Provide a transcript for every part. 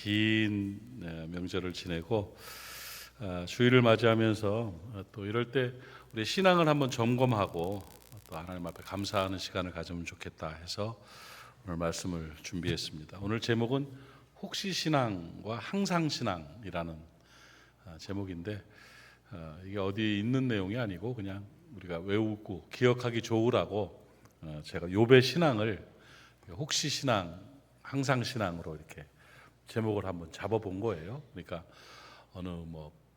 긴 명절을 지내고 주일을 맞이하면서 또 이럴 때 우리 신앙을 한번 점검하고 또 하나님 앞에 감사하는 시간을 가지면 좋겠다 해서 오늘 말씀을 준비했습니다. 오늘 제목은 혹시 신앙과 항상 신앙이라는 제목인데 이게 어디 있는 내용이 아니고 그냥 우리가 외우고 기억하기 좋으라고 제가 욥의 신앙을 혹시 신앙, 항상 신앙으로 이렇게 제목을 한번 잡아본 거예요. 그러니까 어느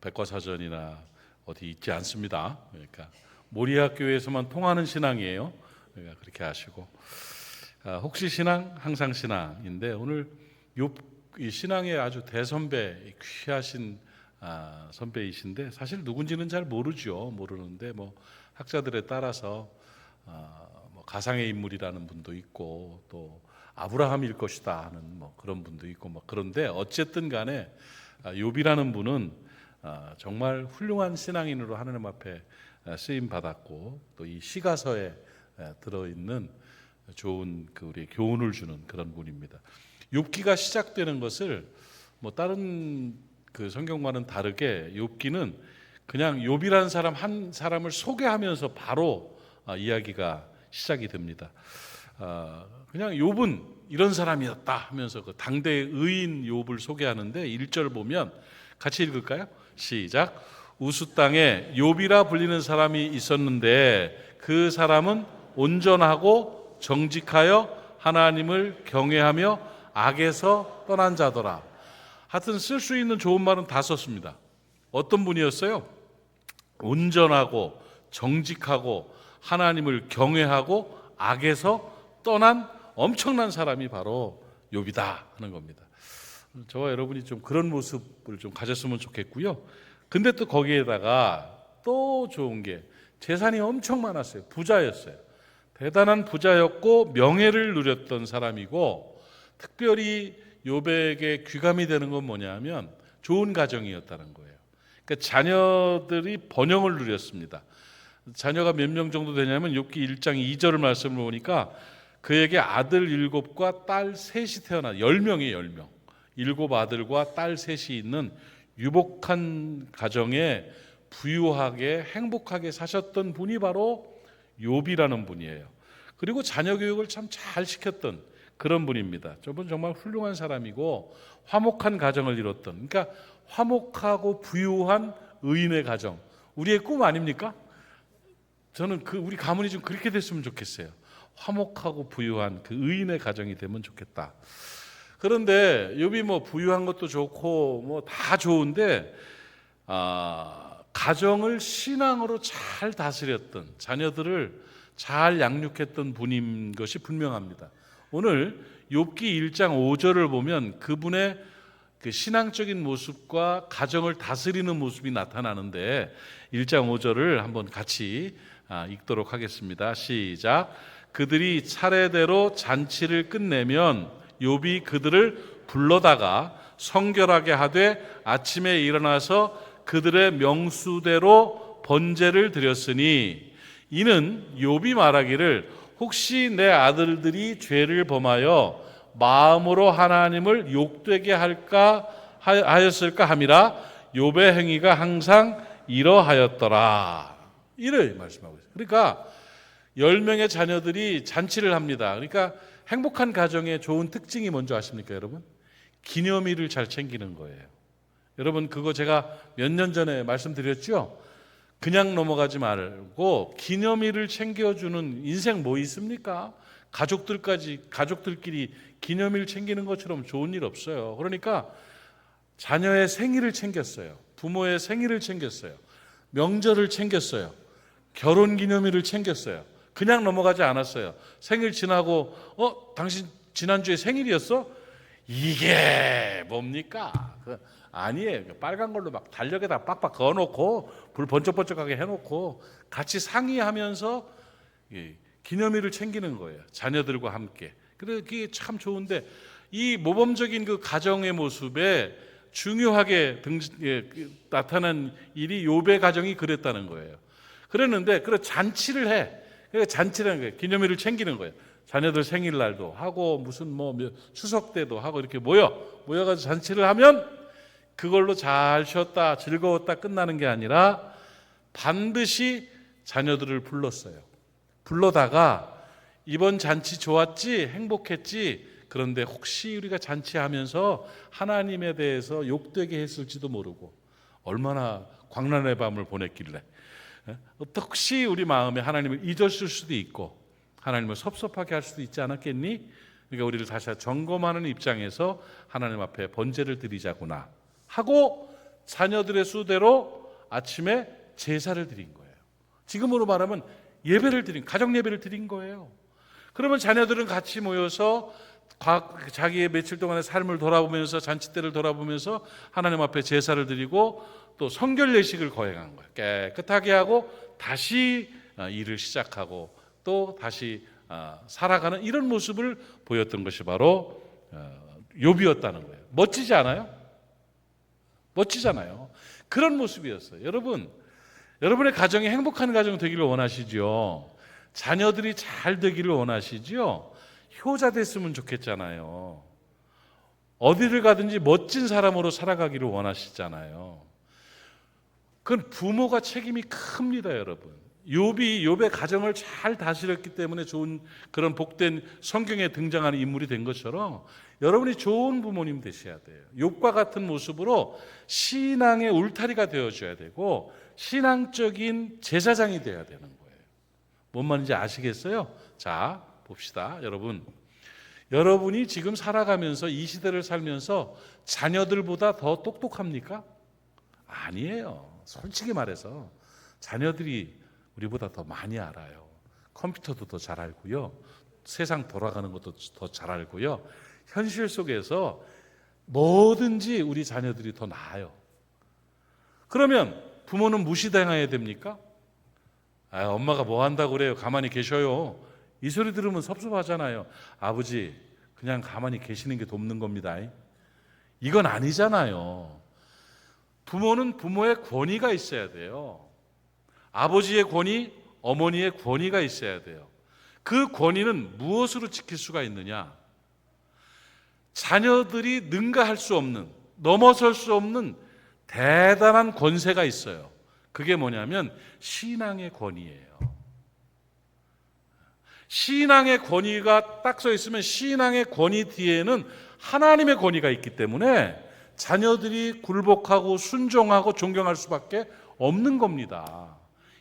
백과사전이나 어디 있지 않습니다. 그러니까 모리학교에서만 통하는 신앙이에요. 그러니까 그렇게 아시고 혹시 신앙, 항상 신앙인데 오늘 욥 신앙의 아주 대선배, 귀하신 선배이신데 사실 누군지는 잘 모르는데 학자들에 따라서 가상의 인물이라는 분도 있고 또 아브라함일 것이다 하는 그런 분도 있고 그런데 어쨌든 간에 욥이라는 분은 정말 훌륭한 신앙인으로 하나님 앞에 쓰임 받았고 또 이 시가서에 들어있는 좋은 우리 교훈을 주는 그런 분입니다. 욥기가 시작되는 것을 다른 성경과는 다르게 욥기는 그냥 욥이라는 사람 한 사람을 소개하면서 바로 이야기가 시작이 됩니다. 그냥 욥은 이런 사람이었다 하면서 그 당대의 의인 욥을 소개하는데 1절 보면 같이 읽을까요? 시작. 우스 땅에 욥이라 불리는 사람이 있었는데 그 사람은 온전하고 정직하여 하나님을 경외하며 악에서 떠난 자더라. 하여튼 쓸 수 있는 좋은 말은 다 썼습니다. 어떤 분이었어요? 온전하고 정직하고 하나님을 경외하고 악에서 떠난 엄청난 사람이 바로 욥이다 하는 겁니다. 저와 여러분이 좀 그런 모습을 좀 가졌으면 좋겠고요. 근데 또 거기에다가 또 좋은 게 재산이 엄청 많았어요. 부자였어요. 대단한 부자였고 명예를 누렸던 사람이고 특별히 욥에게 귀감이 되는 건 뭐냐면 좋은 가정이었다는 거예요. 그러니까 자녀들이 번영을 누렸습니다. 자녀가 몇 명 정도 되냐면 욥기 1장 2절 말씀을 보니까 그에게 아들 7과 딸 3이 태어나 10명이에요. 10명. 7 아들과 딸 3이 있는 유복한 가정에 부유하게 행복하게 사셨던 분이 바로 욥이라는 분이에요. 그리고 자녀 교육을 참 잘 시켰던 그런 분입니다. 저분 정말 훌륭한 사람이고 화목한 가정을 이뤘던, 그러니까 화목하고 부유한 의인의 가정, 우리의 꿈 아닙니까? 저는 우리 가문이 좀 그렇게 됐으면 좋겠어요. 화목하고 부유한 그 의인의 가정이 되면 좋겠다. 그런데 욥이 부유한 것도 좋고 다 좋은데 가정을 신앙으로 잘 다스렸던, 자녀들을 잘 양육했던 분인 것이 분명합니다. 오늘 욥기 1장 5절을 보면 그분의 그 신앙적인 모습과 가정을 다스리는 모습이 나타나는데 1장 5절을 한번 같이 읽도록 하겠습니다. 시작. 그들이 차례대로 잔치를 끝내면 욥이 그들을 불러다가 성결하게 하되 아침에 일어나서 그들의 명수대로 번제를 드렸으니 이는 욥이 말하기를 혹시 내 아들들이 죄를 범하여 마음으로 하나님을 욕되게 하였을까 함이라 욥의 행위가 항상 이러하였더라. 이를 말씀하고 있어요. 그러니까 10명의 자녀들이 잔치를 합니다. 그러니까 행복한 가정의 좋은 특징이 뭔지 아십니까, 여러분? 기념일을 잘 챙기는 거예요. 여러분 그거 제가 몇 년 전에 말씀드렸죠? 그냥 넘어가지 말고 기념일을 챙겨주는 인생 뭐 있습니까? 가족들끼리 기념일 챙기는 것처럼 좋은 일 없어요. 그러니까 자녀의 생일을 챙겼어요. 부모의 생일을 챙겼어요. 명절을 챙겼어요. 결혼 기념일을 챙겼어요. 그냥 넘어가지 않았어요. 생일 지나고 당신 지난주에 생일이었어? 이게 뭡니까? 아니에요. 빨간 걸로 막 달력에다 빡빡 그어놓고 불 번쩍번쩍하게 해놓고 같이 상의하면서 기념일을 챙기는 거예요. 자녀들과 함께. 그래서 그게 참 좋은데 이 모범적인 그 가정의 모습에 중요하게 나타난 일이 욥의 가정이 그랬다는 거예요. 그랬는데 잔치를 해. 그러니까 잔치라는 거예요. 기념일을 챙기는 거예요. 자녀들 생일날도 하고 무슨 뭐 추석 때도 하고 이렇게 모여가지고 잔치를 하면 그걸로 잘 쉬었다 즐거웠다 끝나는 게 아니라 반드시 자녀들을 불렀어요. 불러다가 이번 잔치 좋았지? 행복했지? 그런데 혹시 우리가 잔치하면서 하나님에 대해서 욕되게 했을지도 모르고 얼마나 광란의 밤을 보냈길래 혹시 우리 마음에 하나님을 잊었을 수도 있고 하나님을 섭섭하게 할 수도 있지 않았겠니? 그러니까 우리를 다시 점검하는 입장에서 하나님 앞에 번제를 드리자구나 하고 자녀들의 수대로 아침에 제사를 드린 거예요. 지금으로 말하면 가정 예배를 드린 거예요. 그러면 자녀들은 같이 모여서 자기의 며칠 동안의 삶을 돌아보면서 잔치 때를 돌아보면서 하나님 앞에 제사를 드리고 또 성결 예식을 거행한 거예요. 깨끗하게 하고 다시 일을 시작하고 또 다시 살아가는 이런 모습을 보였던 것이 바로 욥이었다는 거예요. 멋지지 않아요? 멋지잖아요. 그런 모습이었어요. 여러분의 가정이 행복한 가정 되기를 원하시죠? 자녀들이 잘 되기를 원하시죠? 효자 됐으면 좋겠잖아요. 어디를 가든지 멋진 사람으로 살아가기를 원하시잖아요. 그건 부모가 책임이 큽니다, 여러분. 욥의 가정을 잘 다스렸기 때문에 좋은 그런 복된 성경에 등장하는 인물이 된 것처럼 여러분이 좋은 부모님 되셔야 돼요. 욥과 같은 모습으로 신앙의 울타리가 되어줘야 되고 신앙적인 제사장이 되어야 되는 거예요. 뭔 말인지 아시겠어요? 자, 봅시다. 여러분이 지금 살아가면서 이 시대를 살면서 자녀들보다 더 똑똑합니까? 아니에요. 솔직히 말해서 자녀들이 우리보다 더 많이 알아요. 컴퓨터도 더 잘 알고요. 세상 돌아가는 것도 더 잘 알고요. 현실 속에서 뭐든지 우리 자녀들이 더 나아요. 그러면 부모는 무시당해야 됩니까? 엄마가 뭐 한다고 그래요? 가만히 계셔요. 이 소리 들으면 섭섭하잖아요. 아버지, 그냥 가만히 계시는 게 돕는 겁니다. 이건 아니잖아요. 부모는 부모의 권위가 있어야 돼요. 아버지의 권위, 어머니의 권위가 있어야 돼요. 그 권위는 무엇으로 지킬 수가 있느냐? 자녀들이 능가할 수 없는, 넘어설 수 없는 대단한 권세가 있어요. 그게 뭐냐면 신앙의 권위예요. 신앙의 권위가 딱 써 있으면 신앙의 권위 뒤에는 하나님의 권위가 있기 때문에 자녀들이 굴복하고 순종하고 존경할 수밖에 없는 겁니다.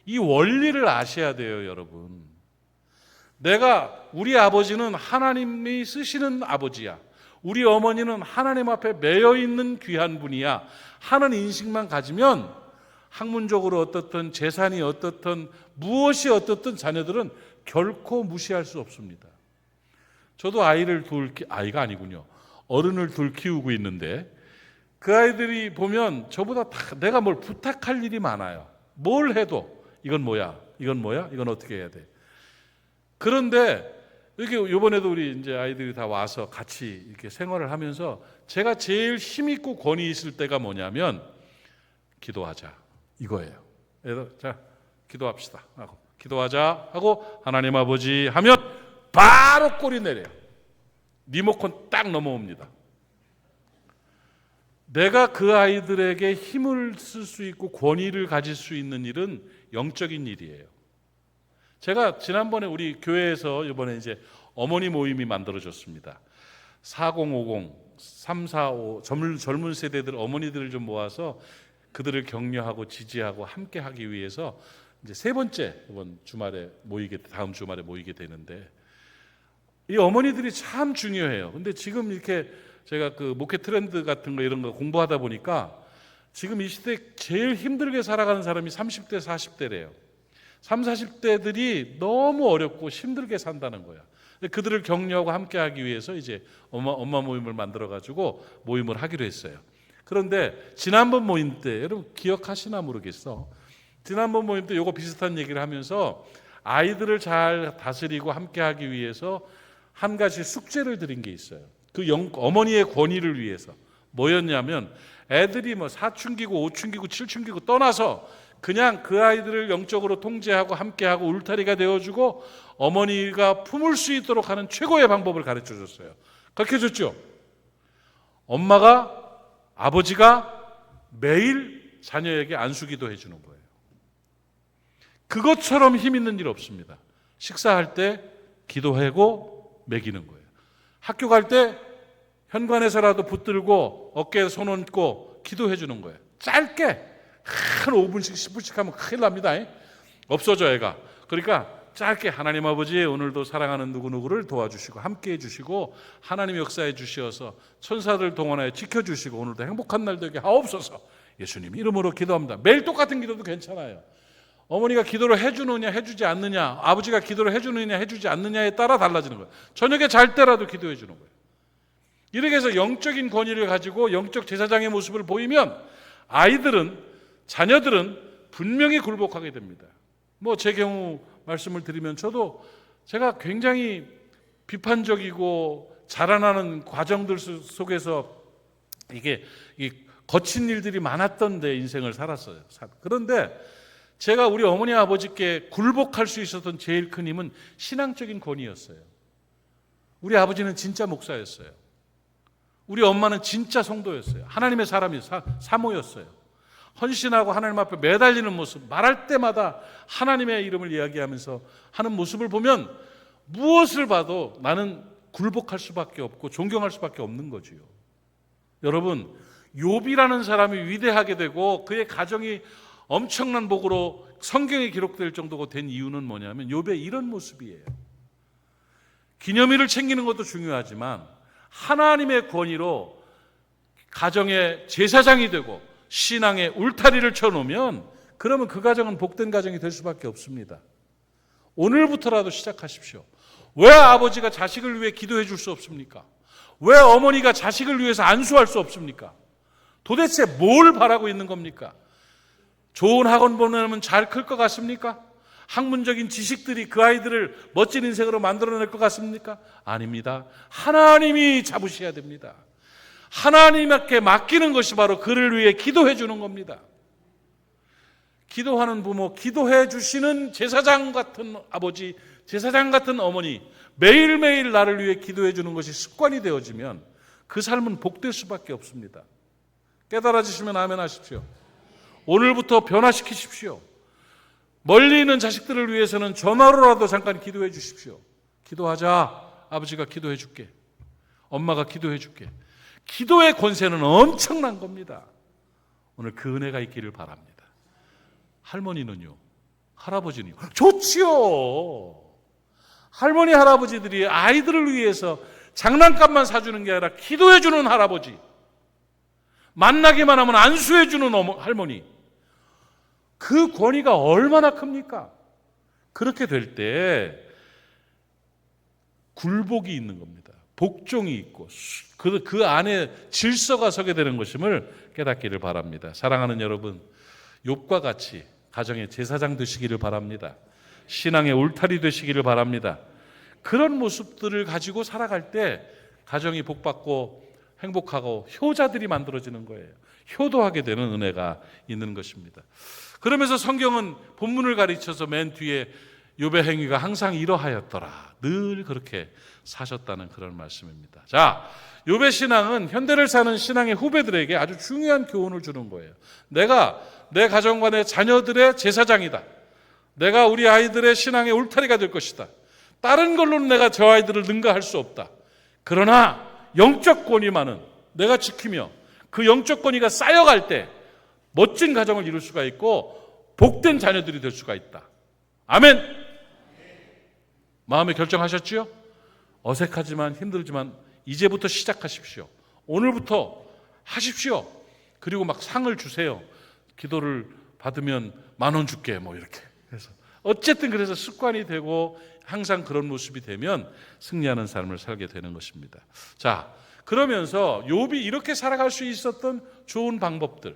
이 원리를 아셔야 돼요, 여러분. 우리 아버지는 하나님이 쓰시는 아버지야. 우리 어머니는 하나님 앞에 매여 있는 귀한 분이야 하는 인식만 가지면 학문적으로 어떻든 재산이 어떻든 무엇이 어떻든 자녀들은 결코 무시할 수 없습니다. 저도 아이가 아니군요. 어른을 둘 키우고 있는데 그 아이들이 보면 저보다 내가 뭘 부탁할 일이 많아요. 뭘 해도 이건 뭐야? 이건 어떻게 해야 돼? 그런데 이렇게 이번에도 우리 이제 아이들이 다 와서 같이 이렇게 생활을 하면서 제가 제일 힘 있고 권위 있을 때가 뭐냐면 기도하자 이거예요. 그래서 자 기도합시다 하고 기도하자 하고 하나님 아버지 하면 바로 꼬리 내려요. 리모컨 딱 넘어옵니다. 내가 그 아이들에게 힘을 쓸 수 있고 권위를 가질 수 있는 일은 영적인 일이에요. 제가 지난번에 우리 교회에서 이번에 이제 어머니 모임이 만들어졌습니다. 4050, 345 젊은 세대들 어머니들을 좀 모아서 그들을 격려하고 지지하고 함께 하기 위해서 이제 세 번째 다음 주말에 모이게 되는데 이 어머니들이 참 중요해요. 근데 지금 이렇게 제가 그 목회 트렌드 같은 거 이런 거 공부하다 보니까 지금 이 시대에 제일 힘들게 살아가는 사람이 30대, 40대래요. 30, 40대들이 너무 어렵고 힘들게 산다는 거야. 그들을 격려하고 함께하기 위해서 이제 엄마 모임을 만들어가지고 모임을 하기로 했어요. 그런데 지난번 모임 때 여러분 기억하시나 모르겠어. 지난번 모임 때 요거 비슷한 얘기를 하면서 아이들을 잘 다스리고 함께하기 위해서 한 가지 숙제를 드린 게 있어요. 어머니의 권위를 위해서 뭐였냐면 애들이 뭐 사춘기고 오춘기고 칠춘기고 떠나서 그냥 그 아이들을 영적으로 통제하고 함께하고 울타리가 되어주고 어머니가 품을 수 있도록 하는 최고의 방법을 가르쳐줬어요. 가르쳐줬죠. 엄마가, 아버지가 매일 자녀에게 안수기도 해주는 거예요. 그것처럼 힘 있는 일 없습니다. 식사할 때 기도하고 먹이는 거예요. 학교 갈 때 현관에서라도 붙들고 어깨에 손 얹고 기도해 주는 거예요. 짧게 한 5분씩 10분씩 하면 큰일 납니다. 없어져 애가. 그러니까 짧게 하나님 아버지 오늘도 사랑하는 누구누구를 도와주시고 함께해 주시고 하나님 역사해 주시어서 천사들 동원하여 지켜주시고 오늘도 행복한 날 되게 하옵소서. 예수님 이름으로 기도합니다. 매일 똑같은 기도도 괜찮아요. 어머니가 기도를 해주느냐 해주지 않느냐, 아버지가 기도를 해주느냐 해주지 않느냐에 따라 달라지는 거예요. 저녁에 잘 때라도 기도해 주는 거예요. 이렇게 해서 영적인 권위를 가지고 영적 제사장의 모습을 보이면 아이들은, 자녀들은 분명히 굴복하게 됩니다. 뭐 제 경우 말씀을 드리면 저도 제가 굉장히 비판적이고 자라나는 과정들 속에서 이게 거친 일들이 많았던 데 인생을 살았어요. 그런데 제가 우리 어머니 아버지께 굴복할 수 있었던 제일 큰 힘은 신앙적인 권위였어요. 우리 아버지는 진짜 목사였어요. 우리 엄마는 진짜 성도였어요. 하나님의 사람이 사모였어요. 헌신하고 하나님 앞에 매달리는 모습, 말할 때마다 하나님의 이름을 이야기하면서 하는 모습을 보면 무엇을 봐도 나는 굴복할 수밖에 없고 존경할 수밖에 없는 거지요. 여러분, 욥이라는 사람이 위대하게 되고 그의 가정이 엄청난 복으로 성경에 기록될 정도가 된 이유는 뭐냐면 욥의 이런 모습이에요. 기념일을 챙기는 것도 중요하지만 하나님의 권위로 가정의 제사장이 되고 신앙의 울타리를 쳐놓으면 그러면 그 가정은 복된 가정이 될 수밖에 없습니다. 오늘부터라도 시작하십시오. 왜 아버지가 자식을 위해 기도해 줄 수 없습니까? 왜 어머니가 자식을 위해서 안수할 수 없습니까? 도대체 뭘 바라고 있는 겁니까? 좋은 학원 보내면 잘 클 것 같습니까? 학문적인 지식들이 그 아이들을 멋진 인생으로 만들어낼 것 같습니까? 아닙니다. 하나님이 잡으셔야 됩니다. 하나님께 맡기는 것이 바로 그를 위해 기도해 주는 겁니다. 기도하는 부모, 기도해 주시는 제사장 같은 아버지, 제사장 같은 어머니, 매일매일 나를 위해 기도해 주는 것이 습관이 되어지면 그 삶은 복될 수밖에 없습니다. 깨달아지시면 아멘 하십시오. 오늘부터 변화시키십시오. 멀리 있는 자식들을 위해서는 전화로라도 잠깐 기도해 주십시오. 기도하자. 아버지가 기도해 줄게. 엄마가 기도해 줄게. 기도의 권세는 엄청난 겁니다. 오늘 그 은혜가 있기를 바랍니다. 할머니는요? 할아버지는요? 좋지요. 할머니 할아버지들이 아이들을 위해서 장난감만 사주는 게 아니라 기도해 주는 할아버지, 만나기만 하면 안수해 주는 할머니, 그 권위가 얼마나 큽니까? 그렇게 될 때 굴복이 있는 겁니다. 복종이 있고 그 안에 질서가 서게 되는 것임을 깨닫기를 바랍니다. 사랑하는 여러분, 욥과 같이 가정의 제사장 되시기를 바랍니다. 신앙의 울타리 되시기를 바랍니다. 그런 모습들을 가지고 살아갈 때 가정이 복받고 행복하고 효자들이 만들어지는 거예요. 효도하게 되는 은혜가 있는 것입니다. 그러면서 성경은 본문을 가르쳐서 맨 뒤에 욥의 행위가 항상 이러하였더라. 늘 그렇게 사셨다는 그런 말씀입니다. 자, 욥의 신앙은 현대를 사는 신앙의 후배들에게 아주 중요한 교훈을 주는 거예요. 내가 내 가정과 내 자녀들의 제사장이다. 내가 우리 아이들의 신앙의 울타리가 될 것이다. 다른 걸로는 내가 저 아이들을 능가할 수 없다. 그러나 영적 권위만은 내가 지키며 그 영적 권위가 쌓여갈 때 멋진 가정을 이룰 수가 있고 복된 자녀들이 될 수가 있다. 아멘. 마음에 결정하셨지요? 어색하지만 힘들지만 이제부터 시작하십시오. 오늘부터 하십시오. 그리고 막 상을 주세요. 기도를 받으면 10,000원 줄게 뭐 이렇게 해서 어쨌든 그래서 습관이 되고 항상 그런 모습이 되면 승리하는 삶을 살게 되는 것입니다. 자, 그러면서 욥이 이렇게 살아갈 수 있었던 좋은 방법들,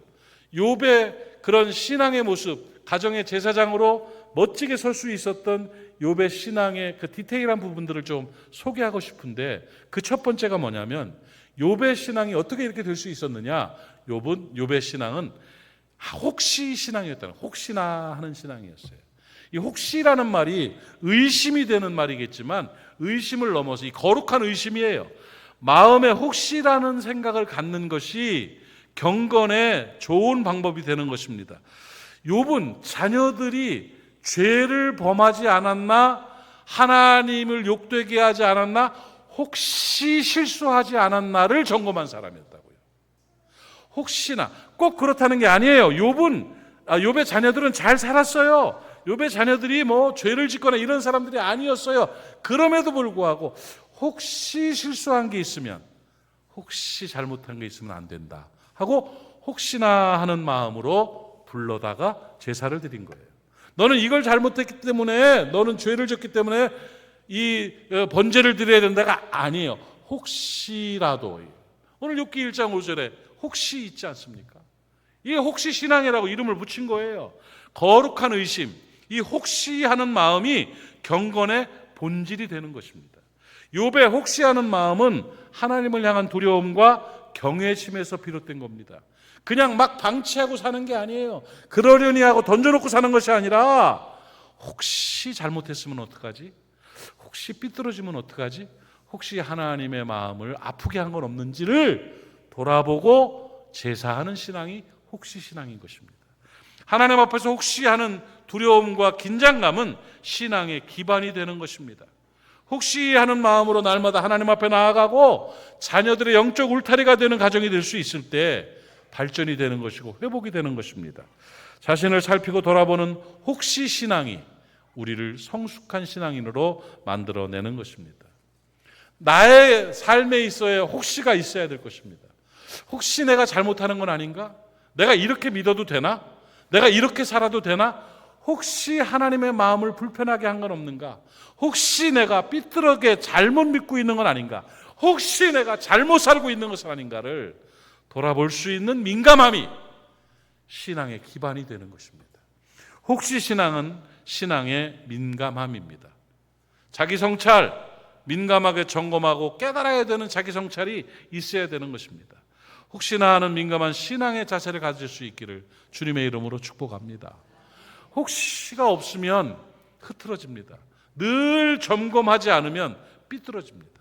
욥의 그런 신앙의 모습, 가정의 제사장으로 멋지게 설 수 있었던 욥의 신앙의 그 디테일한 부분들을 좀 소개하고 싶은데 그 첫 번째가 뭐냐면 욥의 신앙이 어떻게 이렇게 될 수 있었느냐? 욥의 신앙은 혹시 신앙이었다는, 혹시나 하는 신앙이었어요. 이 혹시라는 말이 의심이 되는 말이겠지만 의심을 넘어서 이 거룩한 의심이에요. 마음에 혹시라는 생각을 갖는 것이 경건의 좋은 방법이 되는 것입니다. 욥은 자녀들이 죄를 범하지 않았나, 하나님을 욕되게 하지 않았나, 혹시 실수하지 않았나를 점검한 사람이었다고요. 혹시나 꼭 그렇다는 게 아니에요. 욥의 자녀들은 잘 살았어요. 욥의 자녀들이 뭐 죄를 짓거나 이런 사람들이 아니었어요. 그럼에도 불구하고 혹시 실수한 게 있으면, 혹시 잘못한 게 있으면 안 된다 하고 혹시나 하는 마음으로 불러다가 제사를 드린 거예요. 너는 이걸 잘못했기 때문에, 너는 죄를 졌기 때문에 이 번제를 드려야 된다가 아니에요. 혹시라도. 오늘 욥기 1장 5절에 혹시 있지 않습니까? 이게 혹시 신앙이라고 이름을 붙인 거예요. 거룩한 의심, 이 혹시 하는 마음이 경건의 본질이 되는 것입니다. 욥의 혹시 하는 마음은 하나님을 향한 두려움과 경외심에서 비롯된 겁니다. 그냥 막 방치하고 사는 게 아니에요. 그러려니 하고 던져놓고 사는 것이 아니라 혹시 잘못했으면 어떡하지? 혹시 삐뚤어지면 어떡하지? 혹시 하나님의 마음을 아프게 한 건 없는지를 돌아보고 제사하는 신앙이 혹시 신앙인 것입니다. 하나님 앞에서 혹시 하는 두려움과 긴장감은 신앙의 기반이 되는 것입니다. 혹시 하는 마음으로 날마다 하나님 앞에 나아가고 자녀들의 영적 울타리가 되는 가정이 될 수 있을 때 발전이 되는 것이고 회복이 되는 것입니다. 자신을 살피고 돌아보는 혹시 신앙이 우리를 성숙한 신앙인으로 만들어내는 것입니다. 나의 삶에 있어야 혹시가 있어야 될 것입니다. 혹시 내가 잘못하는 건 아닌가? 내가 이렇게 믿어도 되나? 내가 이렇게 살아도 되나? 혹시 하나님의 마음을 불편하게 한 건 없는가? 혹시 내가 삐뚤하게 잘못 믿고 있는 건 아닌가? 혹시 내가 잘못 살고 있는 것은 아닌가를 돌아볼 수 있는 민감함이 신앙의 기반이 되는 것입니다. 혹시 신앙은 신앙의 민감함입니다. 자기 성찰, 민감하게 점검하고 깨달아야 되는 자기 성찰이 있어야 되는 것입니다. 혹시나 하는 민감한 신앙의 자세를 가질 수 있기를 주님의 이름으로 축복합니다. 혹시가 없으면 흐트러집니다. 늘 점검하지 않으면 삐뚤어집니다.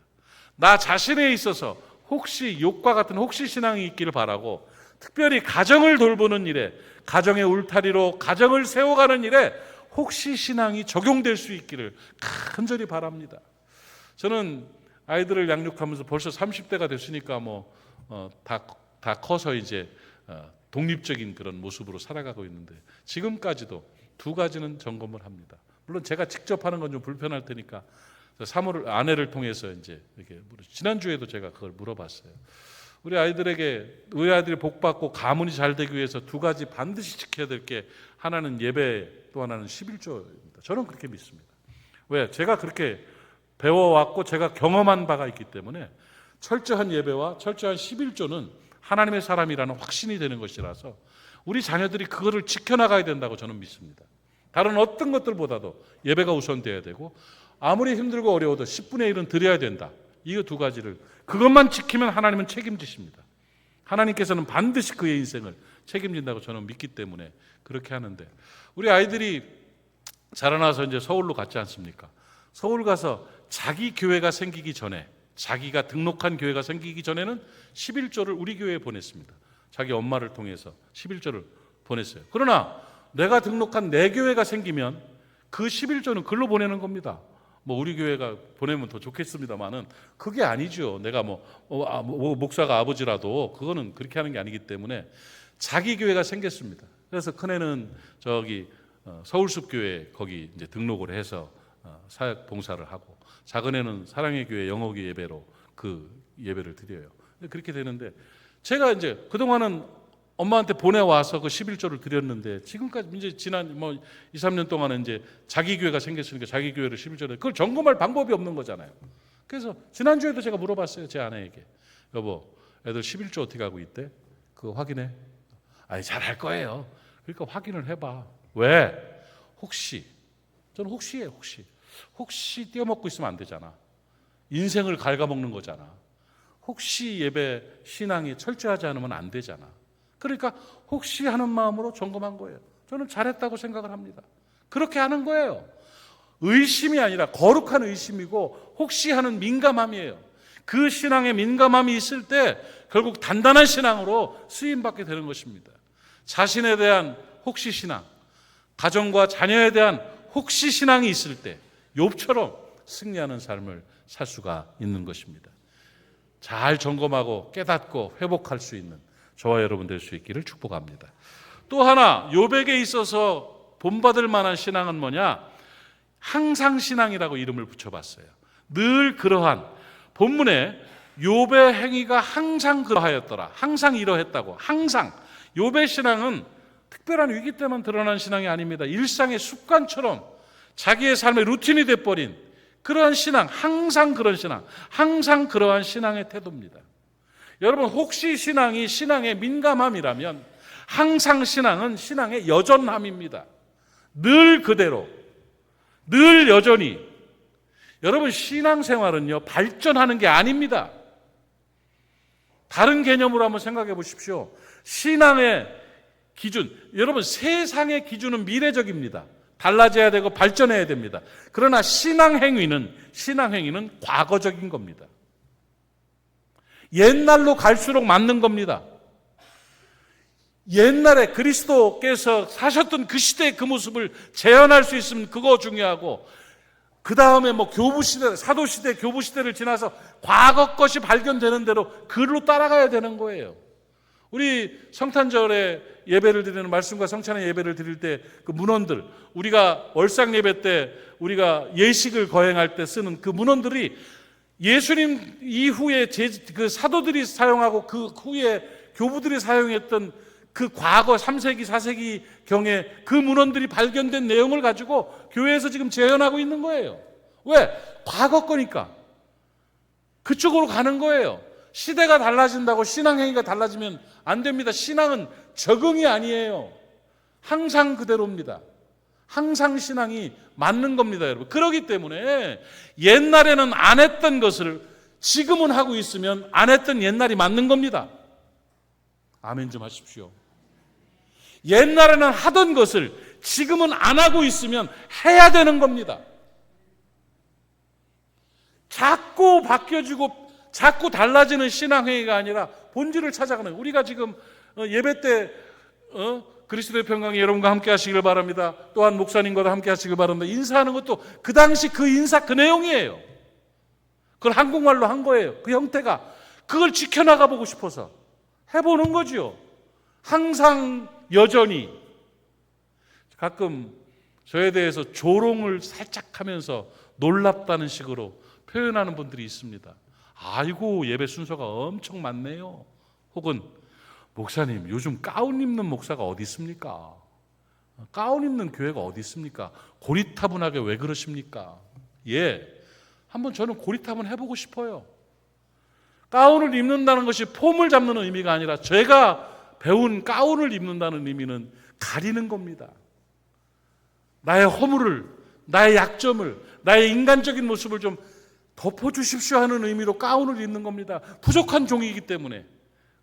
나 자신에 있어서 혹시 욥과 같은 혹시 신앙이 있기를 바라고, 특별히 가정을 돌보는 일에, 가정의 울타리로 가정을 세워가는 일에 혹시 신앙이 적용될 수 있기를 간절히 바랍니다. 저는 아이들을 양육하면서 벌써 30대가 됐으니까 다 커서 이제 독립적인 그런 모습으로 살아가고 있는데, 지금까지도 두 가지는 점검을 합니다. 물론 제가 직접 하는 건 좀 불편할 테니까 사모를, 아내를 통해서 이제 이렇게, 지난주에도 제가 그걸 물어봤어요. 우리 아이들이 복 받고 가문이 잘 되기 위해서 두 가지 반드시 지켜야 될 게, 하나는 예배, 또 하나는 11조입니다. 저는 그렇게 믿습니다. 왜? 제가 그렇게 배워왔고 제가 경험한 바가 있기 때문에 철저한 예배와 철저한 11조는 하나님의 사람이라는 확신이 되는 것이라서 우리 자녀들이 그거를 지켜나가야 된다고 저는 믿습니다. 다른 어떤 것들보다도 예배가 우선돼야 되고, 아무리 힘들고 어려워도 10분의 1은 드려야 된다. 이 두 가지를, 그것만 지키면 하나님은 책임지십니다. 하나님께서는 반드시 그의 인생을 책임진다고 저는 믿기 때문에 그렇게 하는데, 우리 아이들이 자라나서 이제 서울로 갔지 않습니까? 서울 가서 자기 교회가 생기기 전에, 자기가 등록한 교회가 생기기 전에는 11조를 우리 교회에 보냈습니다. 자기 엄마를 통해서 11조를 보냈어요. 그러나 내가 등록한 내 교회가 생기면 그 11조는 글로 보내는 겁니다. 우리 교회가 보내면 더 좋겠습니다만은 그게 아니죠. 내가 목사가 아버지라도 그거는 그렇게 하는 게 아니기 때문에 자기 교회가 생겼습니다. 그래서 큰애는 저기 서울숲 교회 거기 이제 등록을 해서 사역 봉사를 하고, 작은애는 사랑의 교회 영어기 예배로 그 예배를 드려요. 그렇게 되는데, 제가 이제 그동안은 엄마한테 보내와서 그 11조를 드렸는데, 지금까지 이제 지난 2, 3년 동안은 이제 자기 교회가 생겼으니까 자기 교회를 11조를, 그걸 점검할 방법이 없는 거잖아요. 그래서 지난주에도 제가 물어봤어요. 제 아내에게. 여보, 애들 11조 어떻게 하고 있대? 그거 확인해. 아니, 잘할 거예요. 그러니까 확인을 해봐. 왜? 혹시. 저는 혹시예요. 혹시 띄어먹고 있으면 안 되잖아. 인생을 갉아먹는 거잖아. 혹시 예배 신앙이 철저하지 않으면 안 되잖아. 그러니까 혹시 하는 마음으로 점검한 거예요. 저는 잘했다고 생각을 합니다. 그렇게 하는 거예요. 의심이 아니라 거룩한 의심이고 혹시 하는 민감함이에요. 그 신앙에 민감함이 있을 때 결국 단단한 신앙으로 쓰임받게 되는 것입니다. 자신에 대한 혹시 신앙, 가정과 자녀에 대한 혹시 신앙이 있을 때 욥처럼 승리하는 삶을 살 수가 있는 것입니다. 잘 점검하고 깨닫고 회복할 수 있는 저와 여러분 될 수 있기를 축복합니다. 또 하나 욥에게 있어서 본받을 만한 신앙은 뭐냐? 항상 신앙이라고 이름을 붙여봤어요. 늘 그러한, 본문에 욥의 행위가 항상 그러하였더라, 항상 이러했다고. 항상 욥의 신앙은 특별한 위기 때만 드러난 신앙이 아닙니다. 일상의 습관처럼 자기의 삶의 루틴이 돼버린 그러한 신앙, 항상 그런 신앙, 항상 그러한 신앙의 태도입니다. 여러분, 혹시 신앙이 신앙의 민감함이라면 항상 신앙은 신앙의 여전함입니다. 늘 그대로, 늘 여전히. 여러분, 신앙생활은요, 발전하는 게 아닙니다. 다른 개념으로 한번 생각해 보십시오. 신앙의 기준, 여러분, 세상의 기준은 미래적입니다. 달라져야 되고 발전해야 됩니다. 그러나 신앙행위는 과거적인 겁니다. 옛날로 갈수록 맞는 겁니다. 옛날에 그리스도께서 사셨던 그 시대의 그 모습을 재현할 수 있으면 그거 중요하고, 그 다음에 교부시대, 사도시대, 교부시대를 지나서 과거 것이 발견되는 대로 그로 따라가야 되는 거예요. 우리 성탄절에 예배를 드리는, 말씀과 성찬의 예배를 드릴 때 그 문헌들, 우리가 월상 예배 때 우리가 예식을 거행할 때 쓰는 그 문헌들이 예수님 이후에 그 사도들이 사용하고 그 후에 교부들이 사용했던 그 과거 3세기, 4세기 경에 그 문헌들이 발견된 내용을 가지고 교회에서 지금 재현하고 있는 거예요. 왜? 과거 거니까. 그쪽으로 가는 거예요. 시대가 달라진다고 신앙행위가 달라지면 안 됩니다. 신앙은 적응이 아니에요. 항상 그대로입니다. 항상 신앙이 맞는 겁니다, 여러분. 그렇기 때문에 옛날에는 안 했던 것을 지금은 하고 있으면 안 했던 옛날이 맞는 겁니다. 아멘 좀 하십시오. 옛날에는 하던 것을 지금은 안 하고 있으면 해야 되는 겁니다. 자꾸 바뀌어지고 자꾸 달라지는 신앙행위가 아니라 본질을 찾아가는, 우리가 지금 예배 때 그리스도의 평강이 여러분과 함께 하시길 바랍니다. 또한 목사님과도 함께 하시길 바랍니다. 인사하는 것도 그 당시 그 인사 그 내용이에요. 그걸 한국말로 한 거예요. 그 형태가. 그걸 지켜나가 보고 싶어서 해보는 거죠. 항상 여전히. 가끔 저에 대해서 조롱을 살짝 하면서 놀랍다는 식으로 표현하는 분들이 있습니다. 아이고, 예배 순서가 엄청 많네요. 혹은 목사님, 요즘 가운 입는 목사가 어디 있습니까? 가운 입는 교회가 어디 있습니까? 고리타분하게 왜 그러십니까? 예, 한번 저는 고리타분 해보고 싶어요. 가운을 입는다는 것이 폼을 잡는 의미가 아니라 제가 배운 가운을 입는다는 의미는 가리는 겁니다. 나의 허물을, 나의 약점을, 나의 인간적인 모습을 좀 덮어주십시오 하는 의미로 가운을 입는 겁니다. 부족한 종이기 때문에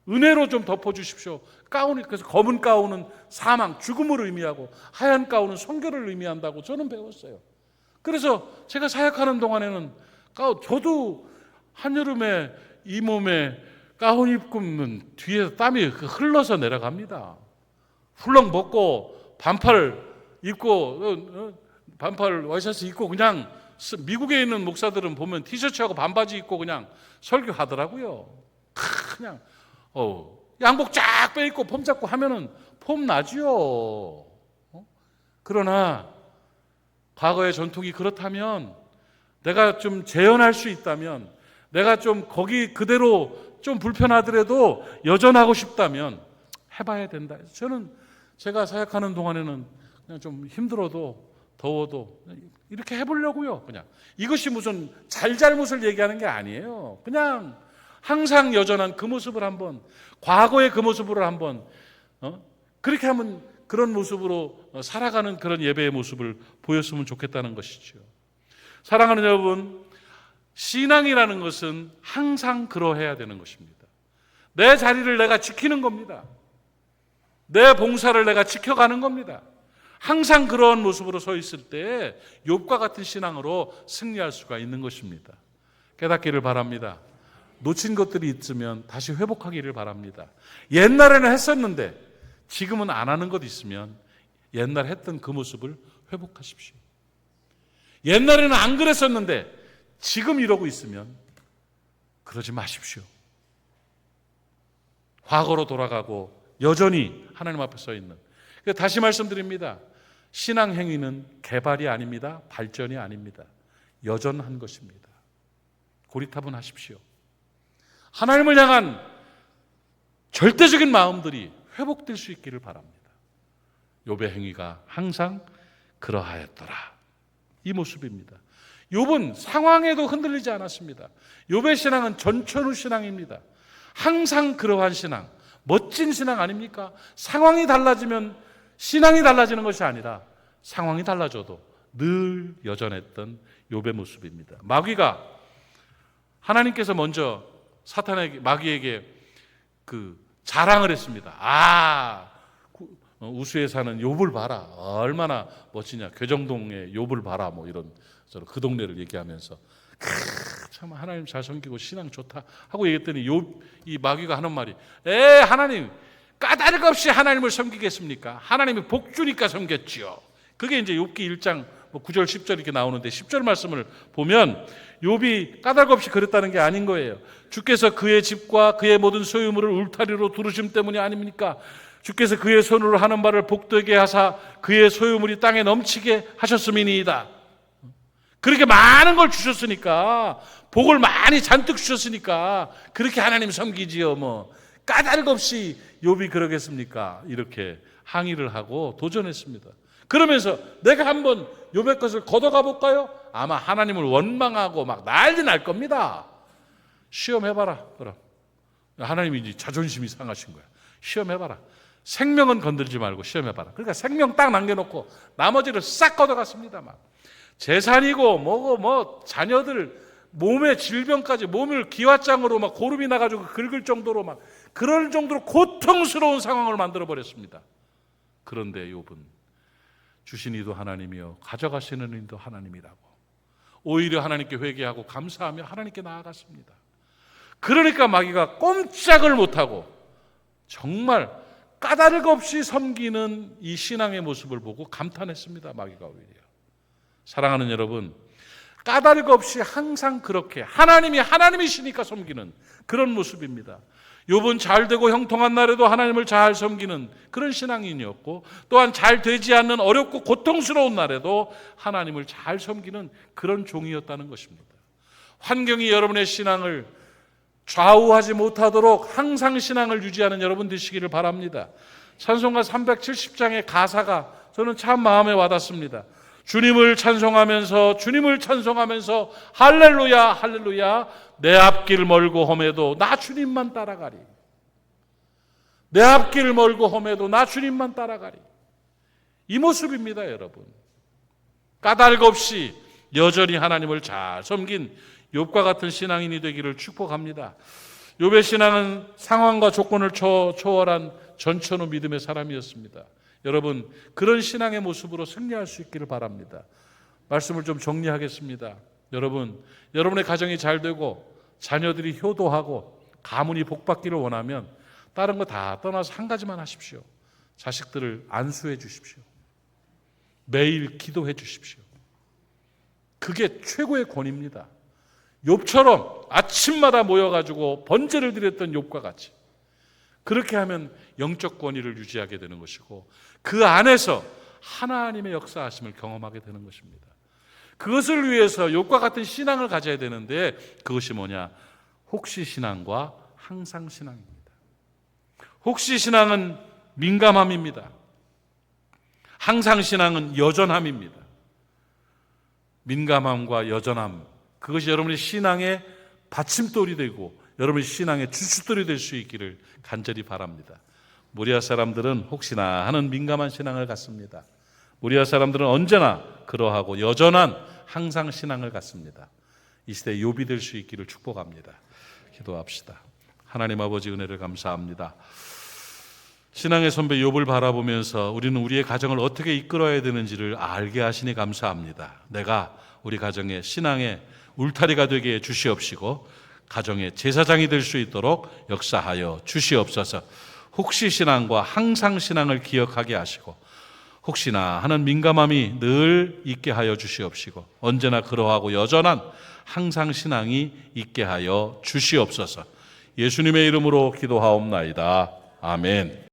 은혜로 좀 덮어주십시오. 가운이, 그래서 검은 가운은 사망, 죽음을 의미하고 하얀 가운은 성결을 의미한다고 저는 배웠어요. 그래서 제가 사역하는 동안에는 저도 한여름에 이 몸에 가운 입고는 뒤에서 땀이 흘러서 내려갑니다. 훌렁 벗고 반팔 입고 반팔 와이셔츠 입고 그냥, 미국에 있는 목사들은 보면 티셔츠하고 반바지 입고 그냥 설교하더라고요. 그냥 양복 쫙 빼입고 폼 잡고 하면은 폼 나지요. 그러나 과거의 전통이 그렇다면, 내가 좀 재현할 수 있다면, 내가 좀 거기 그대로 좀 불편하더라도 여전하고 싶다면 해봐야 된다. 저는 제가 사역하는 동안에는 그냥 좀 힘들어도 더워도 이렇게 해보려고요. 그냥 이것이 무슨 잘잘못을 얘기하는 게 아니에요. 그냥 항상 여전한 그 모습을 한번, 과거의 그 모습으로 한번 그렇게 하면 그런 모습으로 살아가는 그런 예배의 모습을 보였으면 좋겠다는 것이죠. 사랑하는 여러분, 신앙이라는 것은 항상 그러해야 되는 것입니다. 내 자리를 내가 지키는 겁니다. 내 봉사를 내가 지켜가는 겁니다. 항상 그런 모습으로 서 있을 때 욥과 같은 신앙으로 승리할 수가 있는 것입니다. 깨닫기를 바랍니다. 놓친 것들이 있으면 다시 회복하기를 바랍니다. 옛날에는 했었는데 지금은 안 하는 것 있으면 옛날 했던 그 모습을 회복하십시오. 옛날에는 안 그랬었는데 지금 이러고 있으면 그러지 마십시오. 과거로 돌아가고 여전히 하나님 앞에 서 있는. 다시 말씀드립니다. 신앙 행위는 개발이 아닙니다. 발전이 아닙니다. 여전한 것입니다. 고리타분하십시오. 하나님을 향한 절대적인 마음들이 회복될 수 있기를 바랍니다. 욥의 행위가 항상 그러하였더라. 이 모습입니다. 욥은 상황에도 흔들리지 않았습니다. 욥의 신앙은 전천후 신앙입니다. 항상 그러한 신앙, 멋진 신앙 아닙니까? 상황이 달라지면 신앙이 달라지는 것이 아니라 상황이 달라져도 늘 여전했던 욥의 모습입니다. 마귀가 하나님께서 먼저 마귀에게 그 자랑을 했습니다. 우수에 사는 욥을 봐라. 얼마나 멋지냐. 괴정동의 욥을 봐라. 뭐 이런 그 동네를 얘기하면서 참 하나님 잘 섬기고 신앙 좋다 하고 얘기했더니 이 마귀가 하는 말이 하나님 까닭 없이 하나님을 섬기겠습니까? 하나님이 복 주니까 섬겼지요. 그게 이제 욥기 1장 9절 10절 이렇게 나오는데 10절 말씀을 보면 욥이 까닭 없이 그랬다는 게 아닌 거예요. 주께서 그의 집과 그의 모든 소유물을 울타리로 두르심 때문이 아닙니까? 주께서 그의 손으로 하는 바를 복되게 하사 그의 소유물이 땅에 넘치게 하셨음이니이다. 그렇게 많은 걸 주셨으니까, 복을 많이 잔뜩 주셨으니까 그렇게 하나님 섬기지요. 뭐 까닭 없이 욥이 그러겠습니까? 이렇게 항의를 하고 도전했습니다. 그러면서 내가 한번 욥의 것을 걷어가 볼까요? 아마 하나님을 원망하고 막 난리 날 겁니다. 시험해봐라. 그럼 하나님이 이제 자존심이 상하신 거야. 시험해봐라. 생명은 건들지 말고 시험해봐라. 그러니까 생명 딱 남겨놓고 나머지를 싹 걷어갔습니다. 막 재산이고 뭐고 자녀들 몸의 질병까지 몸을 기왓장으로 막 고름이 나가지고 긁을 정도로 막 그럴 정도로 고통스러운 상황을 만들어 버렸습니다. 그런데 욥은 주신 이도 하나님이요 가져가시는 이도 하나님이라고 오히려 하나님께 회개하고 감사하며 하나님께 나아갔습니다. 그러니까 마귀가 꼼짝을 못하고 정말 까닭 없이 섬기는 이 신앙의 모습을 보고 감탄했습니다. 마귀가 오히려. 사랑하는 여러분, 까닭 없이 항상 그렇게 하나님이시니까 섬기는 그런 모습입니다. 욥은 잘 되고 형통한 날에도 하나님을 잘 섬기는 그런 신앙인이었고, 또한 잘 되지 않는 어렵고 고통스러운 날에도 하나님을 잘 섬기는 그런 종이었다는 것입니다. 환경이 여러분의 신앙을 좌우하지 못하도록 항상 신앙을 유지하는 여러분 되시기를 바랍니다. 찬송가 370장의 가사가 저는 참 마음에 와닿습니다. 주님을 찬송하면서 할렐루야 할렐루야 내 앞길 멀고 험해도 나 주님만 따라가리. 내 앞길 멀고 험해도 나 주님만 따라가리. 이 모습입니다, 여러분. 까닭 없이 여전히 하나님을 잘 섬긴 욥과 같은 신앙인이 되기를 축복합니다. 욥의 신앙은 상황과 조건을 초월한 전천후 믿음의 사람이었습니다. 여러분, 그런 신앙의 모습으로 승리할 수 있기를 바랍니다. 말씀을 좀 정리하겠습니다. 여러분, 여러분의 가정이 잘 되고 자녀들이 효도하고 가문이 복받기를 원하면 다른 거 다 떠나서 한 가지만 하십시오. 자식들을 안수해 주십시오. 매일 기도해 주십시오. 그게 최고의 권위입니다. 욥처럼 아침마다 모여가지고 번제를 드렸던 욥과 같이 그렇게 하면 영적 권위를 유지하게 되는 것이고 그 안에서 하나님의 역사하심을 경험하게 되는 것입니다. 그것을 위해서 욥과 같은 신앙을 가져야 되는데 그것이 뭐냐? 혹시 신앙과 항상 신앙입니다. 혹시 신앙은 민감함입니다. 항상 신앙은 여전함입니다. 민감함과 여전함, 그것이 여러분의 신앙의 받침돌이 되고 여러분의 신앙의 주춧돌이 될 수 있기를 간절히 바랍니다. 모리아 사람들은 혹시나 하는 민감한 신앙을 갖습니다. 모리아 사람들은 언제나 그러하고 여전한 항상 신앙을 갖습니다. 이 시대 욥이 될 수 있기를 축복합니다. 기도합시다. 하나님 아버지 은혜를 감사합니다. 신앙의 선배 욥을 바라보면서 우리는 우리의 가정을 어떻게 이끌어야 되는지를 알게 하시니 감사합니다. 내가 우리 가정의 신앙의 울타리가 되게 해 주시옵시고 가정의 제사장이 될 수 있도록 역사하여 주시옵소서. 혹시 신앙과 항상 신앙을 기억하게 하시고 혹시나 하는 민감함이 늘 있게 하여 주시옵시고 언제나 그러하고 여전한 항상 신앙이 있게 하여 주시옵소서. 예수님의 이름으로 기도하옵나이다. 아멘.